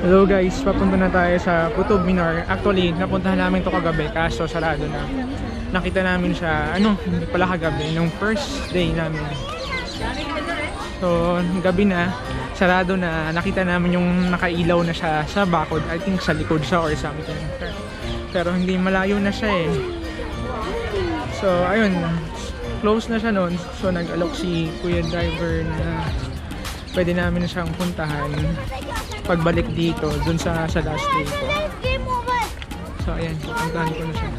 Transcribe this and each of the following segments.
Hello guys, papunta na tayo sa Qutb, Minar. Actually, napuntahan namin to kagabi kaso sarado na. Nakita namin siya, hindi pala kagabi, nung first day namin. So, gabi na, sarado na, nakita namin yung nakailaw na siya sa bakod. I think sa likod siya or something. Pero hindi malayo na siya eh. So, ayun, close na siya nun. So, nag-alok si Kuya Driver na pwede namin siyang puntahan pagbalik dito dun sa last day ko. So ayan, puntahan ko na siya.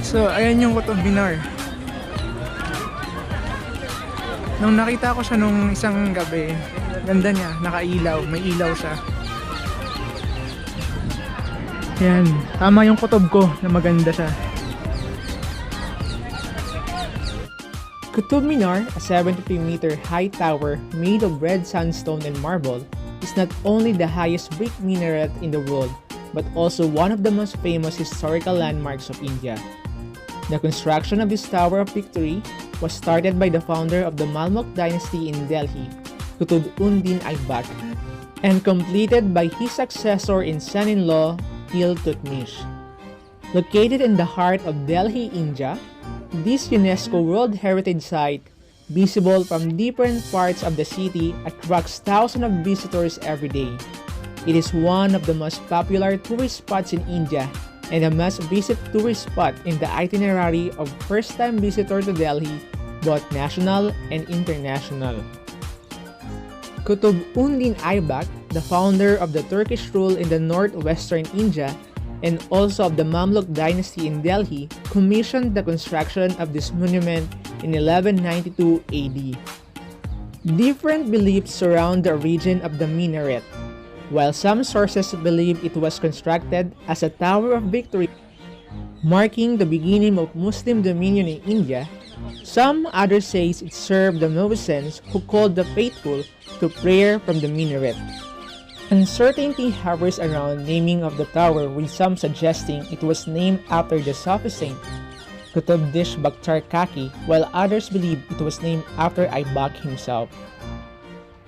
So, ayan yung Qutb Minar. Nung nakita ko siya nung isang gabi, ganda niya, nakailaw, may ilaw siya. Ayan, tama yung kutob ko na maganda siya. Qutb Minar, a 73-meter high tower made of red sandstone and marble, is not only the highest brick minaret in the world, but also one of the most famous historical landmarks of India. The construction of this Tower of Victory was started by the founder of the Mamluk dynasty in Delhi, Qutb Aibak, and completed by his successor and son-in-law, Iltutmish. Located in the heart of Delhi, India, this UNESCO World Heritage Site, visible from different parts of the city, attracts thousands of visitors every day. It is one of the most popular tourist spots in India and a must-visit tourist spot in the itinerary of first-time visitor to Delhi, both national and international. Qutb Aibak, the founder of the Turkish rule in the northwestern India and also of the Mamluk dynasty in Delhi, commissioned the construction of this monument in 1192 AD. Different beliefs surround the origin of the minaret. While some sources believe it was constructed as a Tower of Victory, marking the beginning of Muslim dominion in India, some others say it served the Muslims who called the faithful to prayer from the minaret. Uncertainty hovers around naming of the tower, with some suggesting it was named after the Sufi saint Qutb Bakhtar Kaki, while others believe it was named after Aibak himself.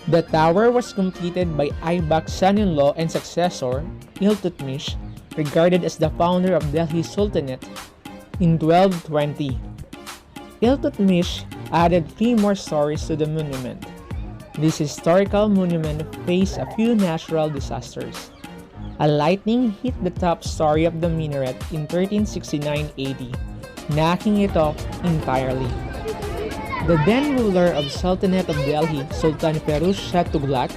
The tower was completed by Aibak's son-in-law and successor, Iltutmish, regarded as the founder of Delhi Sultanate, in 1220. Iltutmish added 3 more stories to the monument. This historical monument faced a few natural disasters. A lightning hit the top story of the minaret in 1369 AD, knocking it off entirely. The then ruler of Sultanate of Delhi, Sultan Firuz Shah Tughlaq,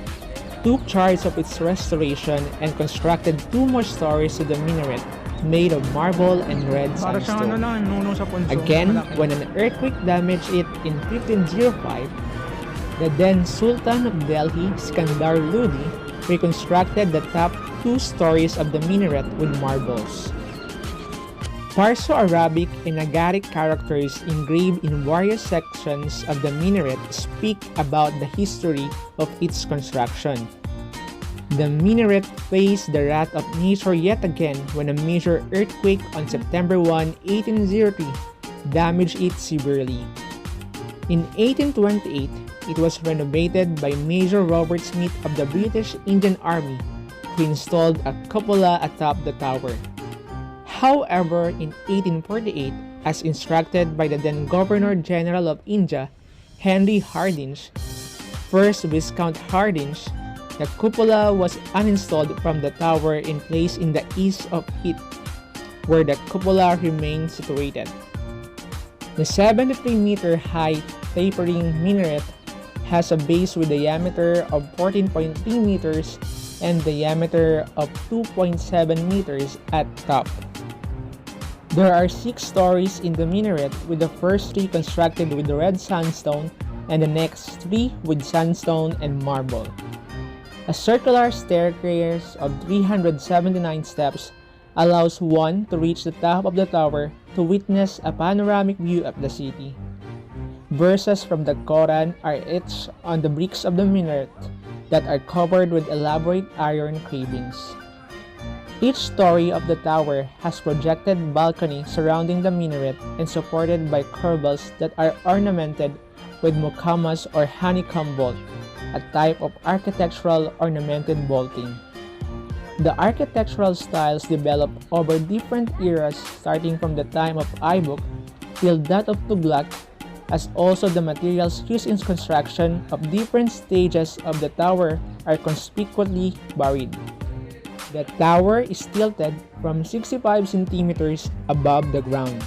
took charge of its restoration and constructed 2 more stories to the minaret made of marble and red sandstone. Again, when an earthquake damaged it in 1505, the then Sultan of Delhi, Skandar Lodi, reconstructed the top 2 stories of the minaret with marbles. Parso-Arabic and Nagaric characters engraved in various sections of the minaret speak about the history of its construction. The minaret faced the wrath of nature yet again when a major earthquake on September 1, 1803 damaged it severely. In 1828, it was renovated by Major Robert Smith of the British Indian Army, who installed a cupola atop the tower. However, in 1848, as instructed by the then Governor-General of India, Henry Hardinge, 1st Viscount Hardinge, the cupola was uninstalled from the tower and placed in the east of it, where the cupola remains situated. The 73-meter high tapering minaret has a base with diameter of 14.3 meters and diameter of 2.7 meters at top. There are 6 stories in the minaret, with the first 3 constructed with red sandstone and the next 3 with sandstone and marble. A circular staircase of 379 steps allows one to reach the top of the tower to witness a panoramic view of the city. Verses from the Quran are etched on the bricks of the minaret that are covered with elaborate iron carvings. Each story of the tower has projected balcony surrounding the minaret and supported by corbels that are ornamented with mukamas or honeycomb vault, a type of architectural ornamented vaulting. The architectural styles developed over different eras starting from the time of Aibuk till that of Tughlaq, as also the materials used in construction of different stages of the tower are conspicuously varied. The tower is tilted from 65 centimeters above the ground.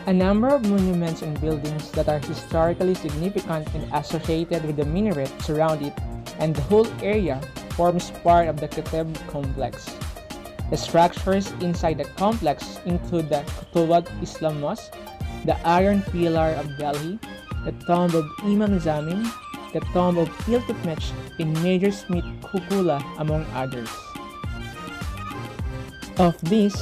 A number of monuments and buildings that are historically significant and associated with the minaret surround it, and the whole area forms part of the Qutb complex. The structures inside the complex include the Qutb Islam Mosque, the Iron Pillar of Delhi, the tomb of Imam Zamin, the tomb of Iltutmech, and Major Smith Kukula, among others. Of these,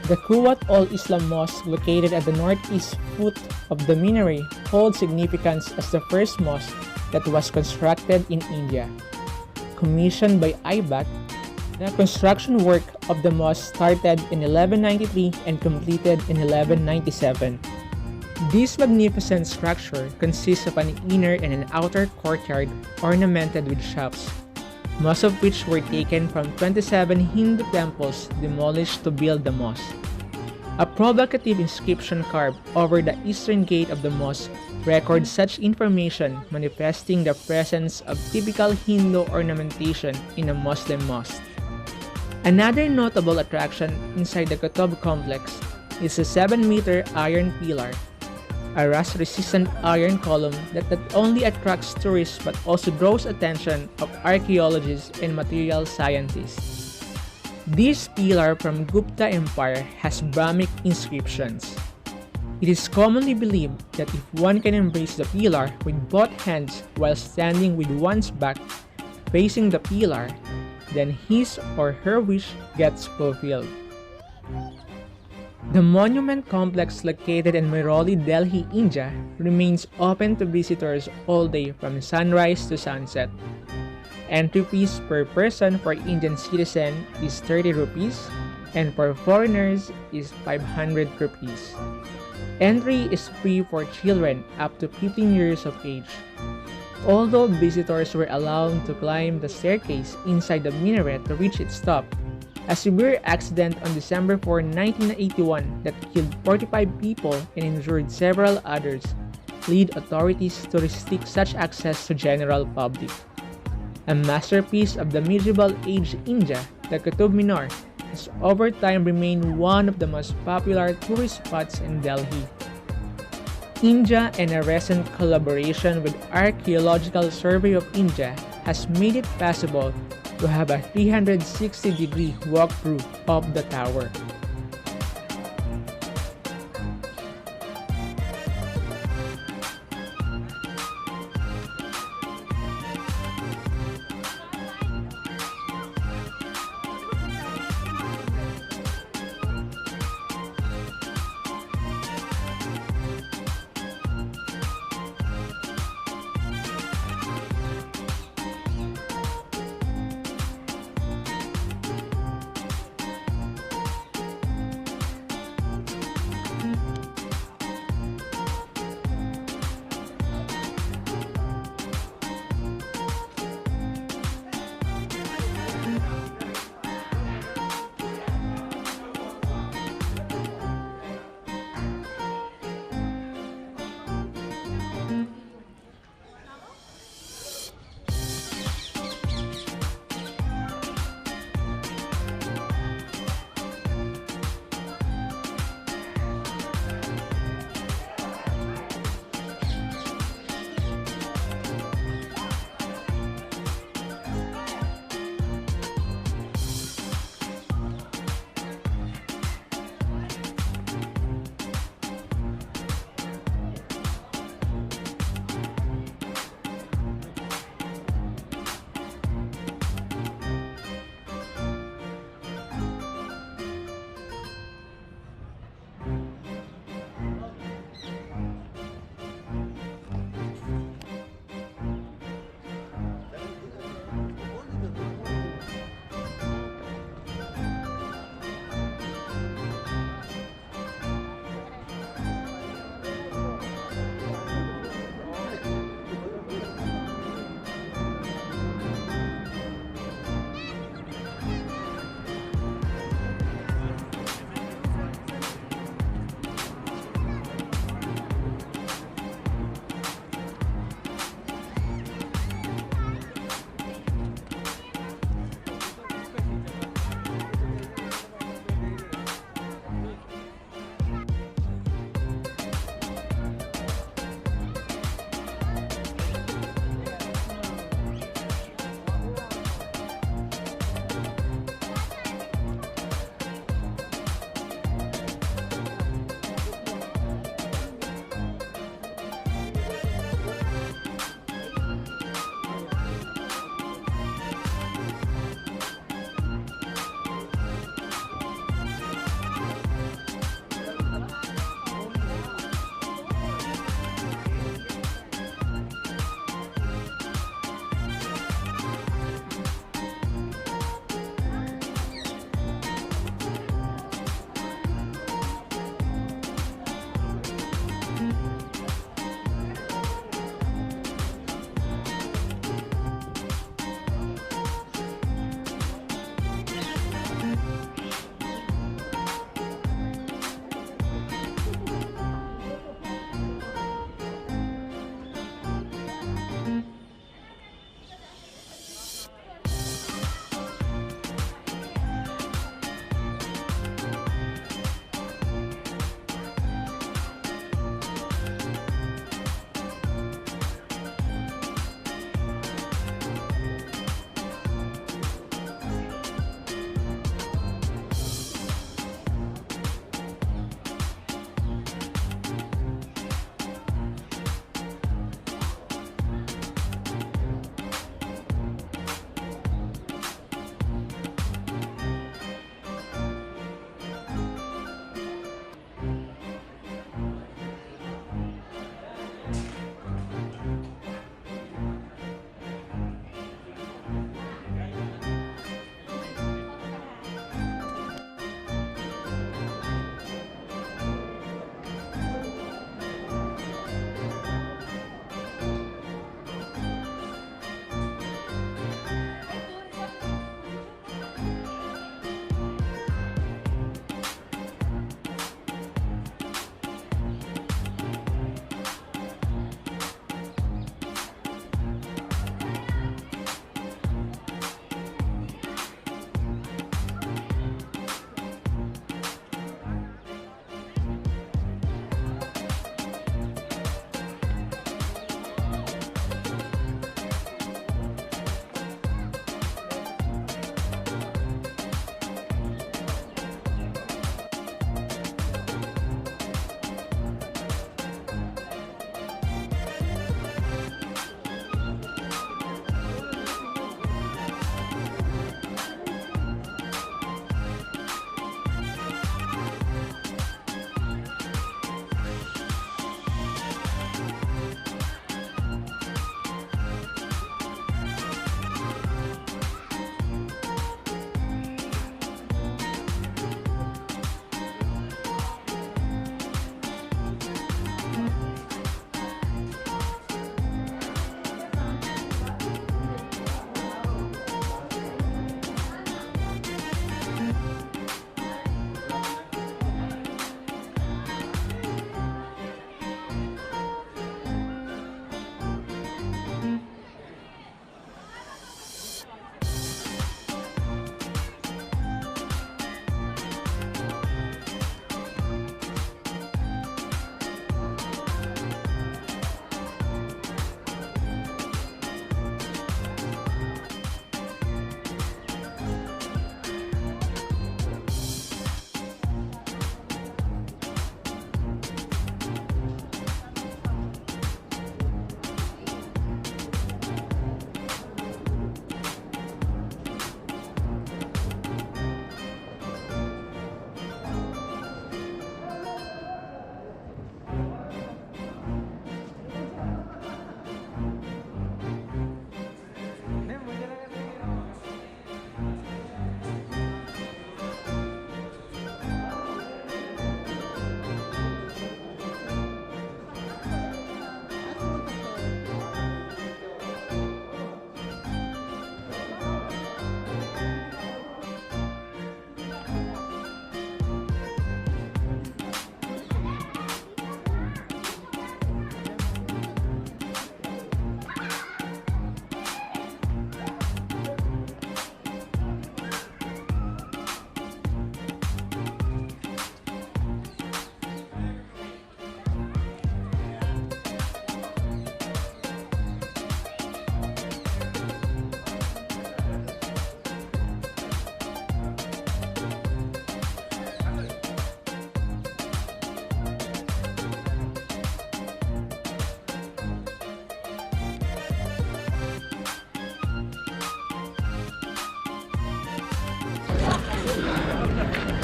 the Qutb al-Islam Mosque, located at the northeast foot of the minaret, holds significance as the first mosque that was constructed in India. Commissioned by Aibak, the construction work of the mosque started in 1193 and completed in 1197. This magnificent structure consists of an inner and an outer courtyard ornamented with shops, most of which were taken from 27 Hindu temples demolished to build the mosque. A provocative inscription carved over the eastern gate of the mosque records such information, manifesting the presence of typical Hindu ornamentation in a Muslim mosque. Another notable attraction inside the Qutb complex is a 7-meter iron pillar, a rust-resistant iron column that not only attracts tourists but also draws attention of archaeologists and material scientists. This pillar from Gupta Empire has Brahmic inscriptions. It is commonly believed that if one can embrace the pillar with both hands while standing with one's back facing the pillar, then his or her wish gets fulfilled. The monument complex located in Mehrauli, Delhi, India, remains open to visitors all day from sunrise to sunset. Entry fees per person for Indian citizen is 30 rupees and for foreigners is 500 rupees. Entry is free for children up to 15 years of age. Although visitors were allowed to climb the staircase inside the minaret to reach its top, a severe accident on December 4, 1981 that killed 45 people and injured several others led authorities to restrict such access to general public. A masterpiece of the medieval age India, the Qutb Minar has over time remained one of the most popular tourist spots in Delhi. India and a recent collaboration with Archaeological Survey of India has made it possible to have a 360-degree walkthrough of the tower.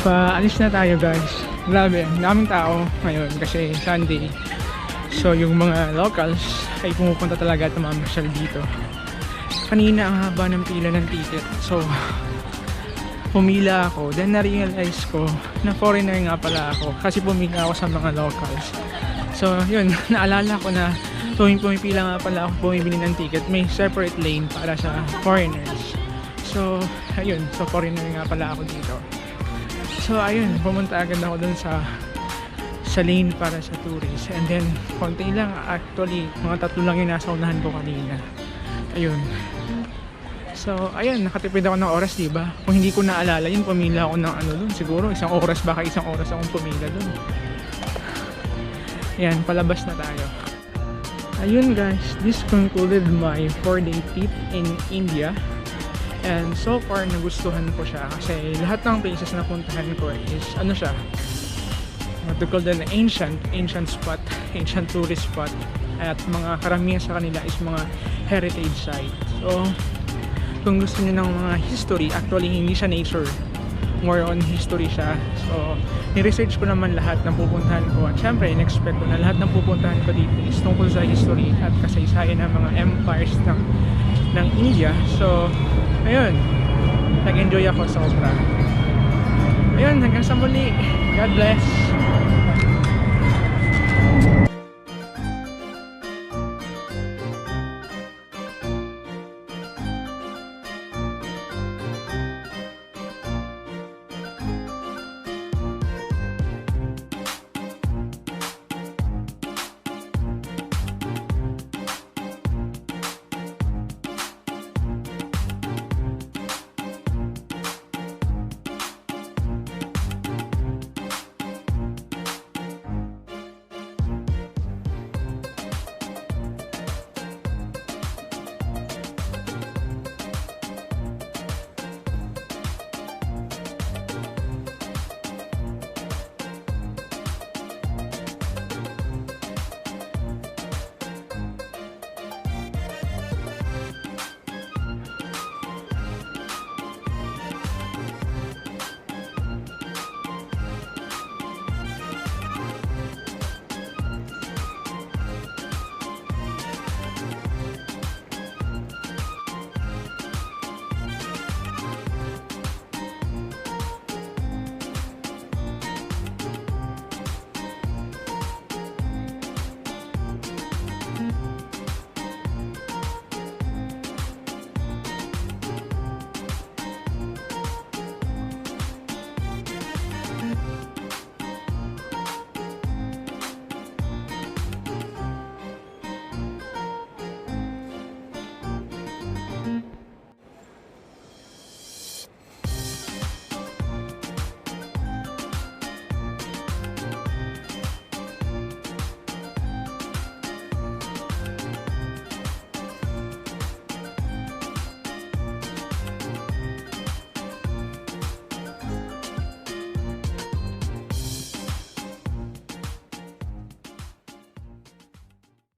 Paalis na tayo guys. Grabe, daming tao ngayon kasi Sunday. So yung mga locals ay pumupunta talaga at mamamasyal dito. Kanina ang haba ng pila ng ticket. So pumila ako, then na-realize ko na foreigner nga pala ako kasi pumila ako sa mga locals. So yun, naalala ko na pumipila nga pala ako bumibili ng ticket. May separate lane para sa foreigners. So ayun, so foreigner nga pala ako dito. So ayun, pumunta agad ako dun sa lane para sa tourists. And then konti lang, actually mga 3 lang yung nasa unahan ko kanina. Ayun. So ayun, nakatipid ako ng oras, diba? Kung hindi ko naalala yun, pumila ako ng ano dun, siguro 1 oras, baka 1 oras akong pumila dun. Ayan, palabas na tayo. Ayun guys, this concluded my 4-day trip in India. And so far nagustuhan ko siya kasi lahat ng places na puntahan ko is ano siya, what we call the ancient spot, ancient tourist spot, at mga karamihan sa kanila is mga heritage site. So kung gusto niyo ng mga history, actually hindi siya nature, more on history siya. So ni-research ko naman lahat ng pupuntahan ko at syempre in-expect ko na lahat ng pupuntahan ko dito is tungkol sa history at kasaysayan ng mga empires ng India. So ayun, nag-enjoy ako sobra. Ayun, hanggang sa muli. God bless.